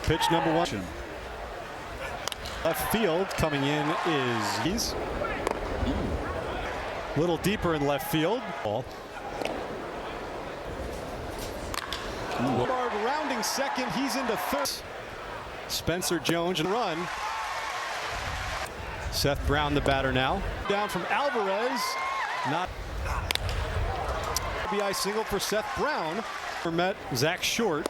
Pitch number 1. Left field coming in is he's a little deeper in left field. Ball. Rounding second, he's into third. Spencer Jones and run. Seth Brown the batter now. Down from Alvarez. Not RBI single for Seth Brown. Met Zach Short.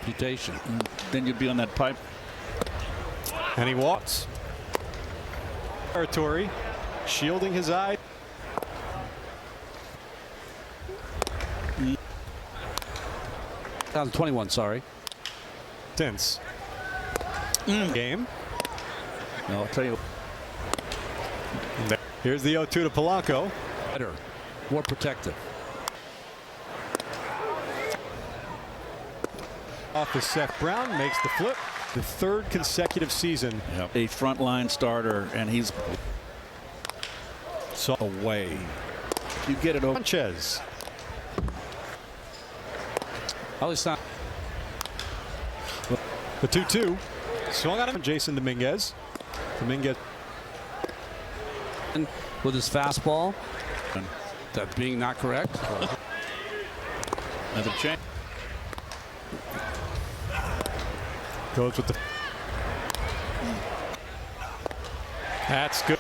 Reputation. Then you'd be on that pipe. And he walks. Territory. Shielding his eye. 2021, sorry. Since game. No, I'll tell you. Here's the 0-2 to Polanco. Better, more protective. Off to Seth Brown, makes the flip. The 3rd consecutive season. Yep. A frontline starter, and he's so away. You get it over. Sanchez. Oh, it's not. The 2-2. Swung on him. Jason Dominguez. Dominguez. With his fastball. That being not correct. Another change. Goes with the. That's good.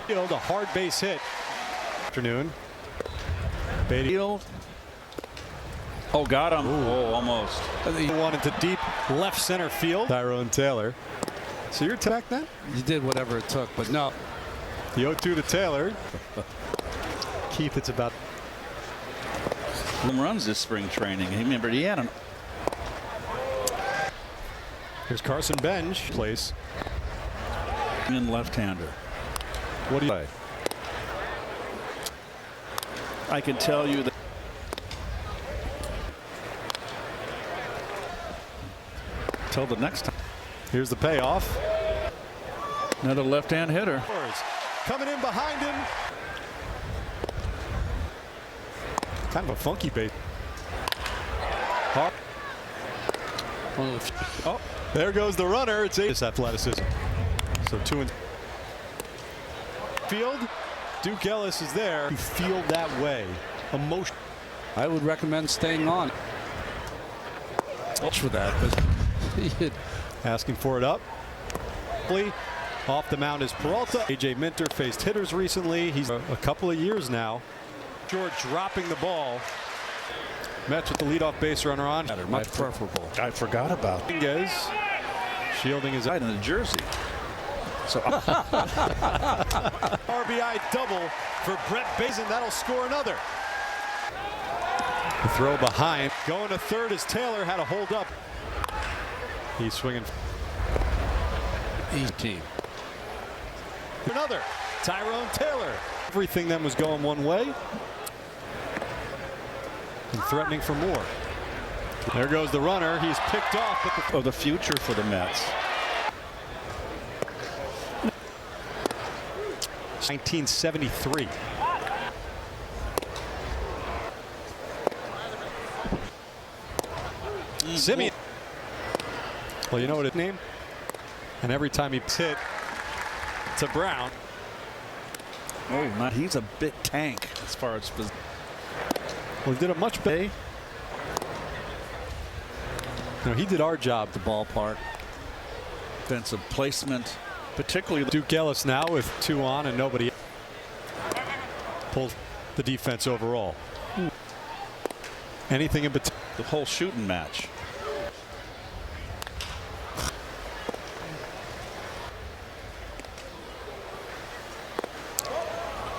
A hard base hit. Afternoon. Beatty. Oh, got him. Ooh. Oh, almost. He wanted to deep left center field. Tyrone Taylor. So you're attack that? You did whatever it took, but no. The 0-2 to Taylor. Keith, it's about. Home runs this spring training. Remember, he had an. Here's Carson Bench. Place. In left-hander. What do you say? I can tell you that. Till the next time. Here's the payoff. Another left-hand hitter. Coming in behind him. Kind of a funky base. Oh, there goes the runner. It's this athleticism. So 2 and field. Duke Ellis is there. You feel that way. Emotion. I would recommend staying on. For that, but asking for it up. Off the mound is Peralta. AJ Minter faced hitters recently. He's a couple of years now. George dropping the ball. Mets with the leadoff base runner on. Much preferable. I forgot about Dominguez shielding his right in the jersey. So RBI double for Brett Bazin. That'll score another. The throw behind. Going to third as Taylor had a hold up. He's swinging. Team. Another. Tyrone Taylor. Everything then was going one way. And threatening for more. There goes the runner. He's picked off. But the future for the Mets. 1973. Simeon. Well, you know what his name? And every time he hit to Brown. Oh, not he's a big tank as far as. Well, he did a much better. No, he did our job. The ballpark. Defensive placement, particularly Duke Ellis now with 2 on and nobody. Pulls the defense overall. Anything in between. The whole shooting match.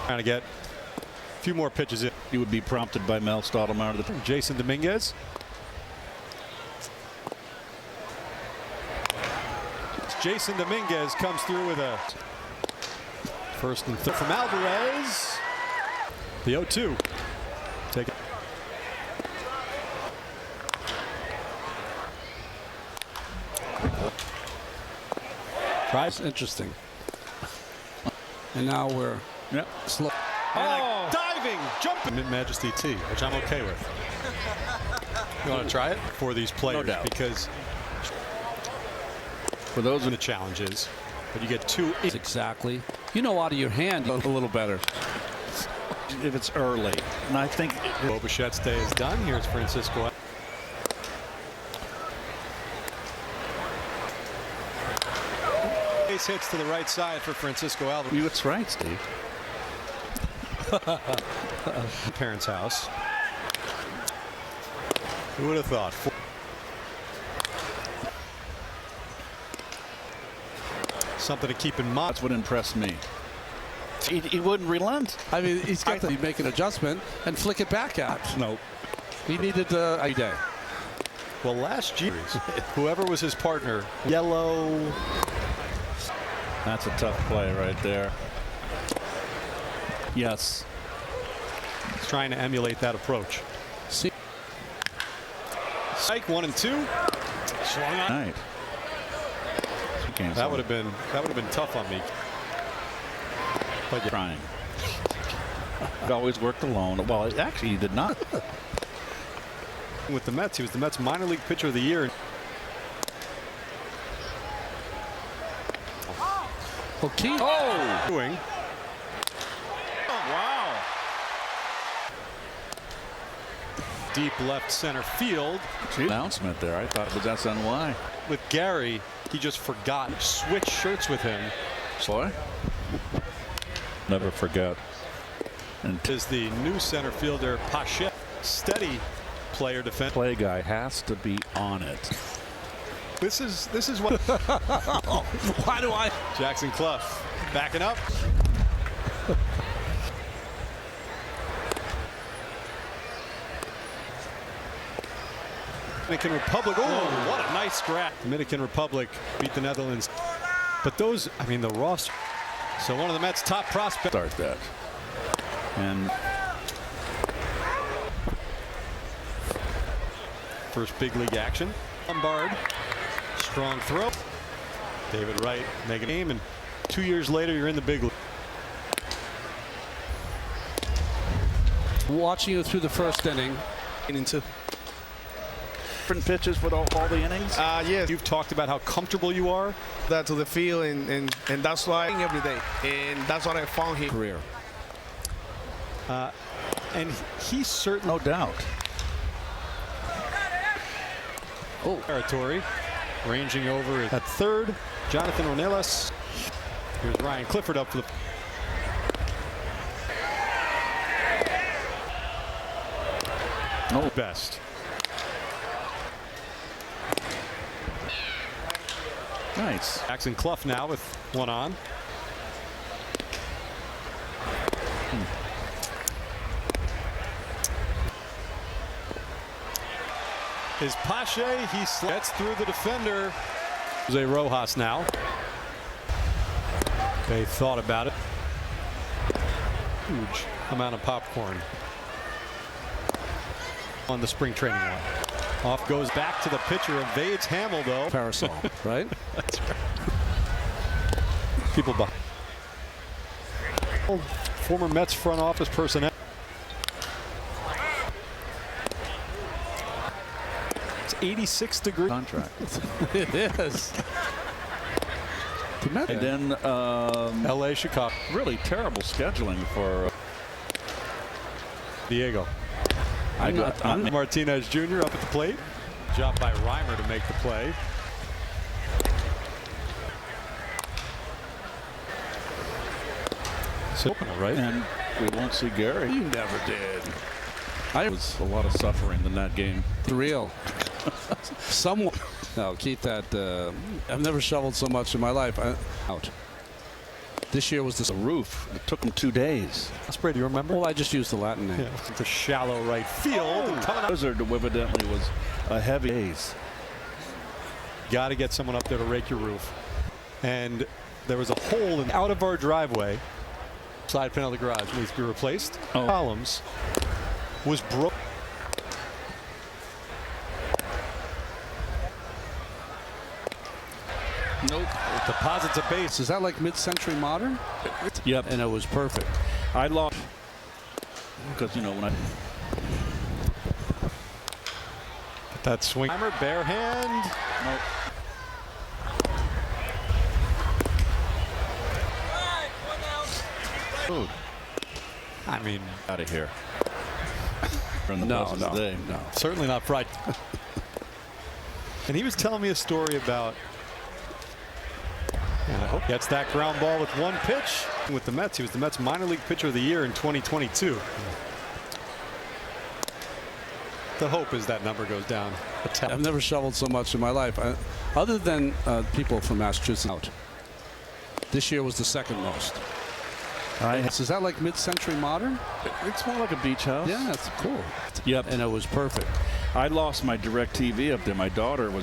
Trying to get a few more pitches in. You would be prompted by Mel Stottlemyre. Jason Dominguez. Jason Dominguez comes through with a first and third from Alvarez. The 0-2. Take it. Tries interesting. And now we're slow. Oh, diving, jumping. Mid-Majesty T, which I'm okay with. You want to try it for these players? No doubt. Because For those the challenge is, but you get two. Exactly. You know, out of your hand a little better. if it's early, and I think Bo Bichette's day is done. Here's Francisco. Base hits to the right side for Francisco Alvarez. that's right, Steve. Parents' house. Who would have thought? Something to keep in mind. That's what impressed me. He wouldn't relent. I mean, he's got to make an adjustment and flick it back out. No. He needed a day. Well, last year, whoever was his partner, yellow. That's a tough play right there. Yes. He's trying to emulate that approach. See, Strike 1 and 2. Swung on. Right. That would have been tough on me. But yeah. Trying. He always worked alone. Well, actually, he did not. With the Mets, he was the Mets minor league pitcher of the year. okay. Oh! Doing. Wow. Deep left center field. Announcement there. I thought it was SNY. With Gary, he just forgot. Switch shirts with him. Sloy? Never forget. And Is the new center fielder Pache. Steady player defense. play guy has to be on it. This is what Why do I? Jackson Clough backing up. Dominican Republic. Oh, what a nice scrap. Dominican Republic beat the Netherlands. But those, I mean, the roster. So one of the Mets' top prospects. Start that. And First big league action. Lombard. Strong throw. David Wright making aim, and 2 years later you're in the big league. Watching you through the first inning. Into different pitches for all the innings. yes, You've talked about how comfortable you are. that to the field, and that's why every day, and that's what I found here. Career. And he certainly No doubt. territory. Ranging over at third. Jonathan Ornelas. Here's Ryan Clifford up for the. No. Best. Nice. Jackson Clough now with one on. Is Pache, he gets through the defender. Jose Rojas now. They thought about it. Huge amount of popcorn on the spring training line. Off goes back to the pitcher, evades Hamill though. Parasol, right? That's right. People behind. Former Mets front office personnel. It's 86 degree Contract. It is. And then LA, Chicago, really terrible scheduling for Diego. I'm Martinez Jr. up at the plate. Job by Reimer to make the play. So, right? and we won't see Gary. You never did. It was a lot of suffering in that game. Real. Someone. No, keep that. I've never shoveled so much in my life. Out. This year was The roof. It took him 2 days. Spray, do you remember? Well, I just used the Latin name. Yeah, it's a shallow right field. And coming up. Blizzard evidently was a heavy days. Got to get someone up there to rake your roof. And there was a hole out of our driveway. Side panel of the garage needs to be replaced. Oh. Columns was broke. Nope. It deposits a base. Is that like mid-century modern? Yep. And it was perfect. I lost. Because, you know, when I... That swing. Hammer, bare hand. Nope. Dude, I mean, out of here. From the No, buses no, today. no. certainly not fried. And he was telling me a story about, and I hope he gets that ground ball with one pitch. With the Mets, he was the Mets minor league pitcher of the year in 2022. The hope is that number goes down. I've never shoveled so much in my life, other than people from Massachusetts. Out. This year was the second most. So is that like mid-century modern? It's more like a beach house. Yeah, it's cool. Yep. And it was perfect. I lost my DirecTV up there. My daughter was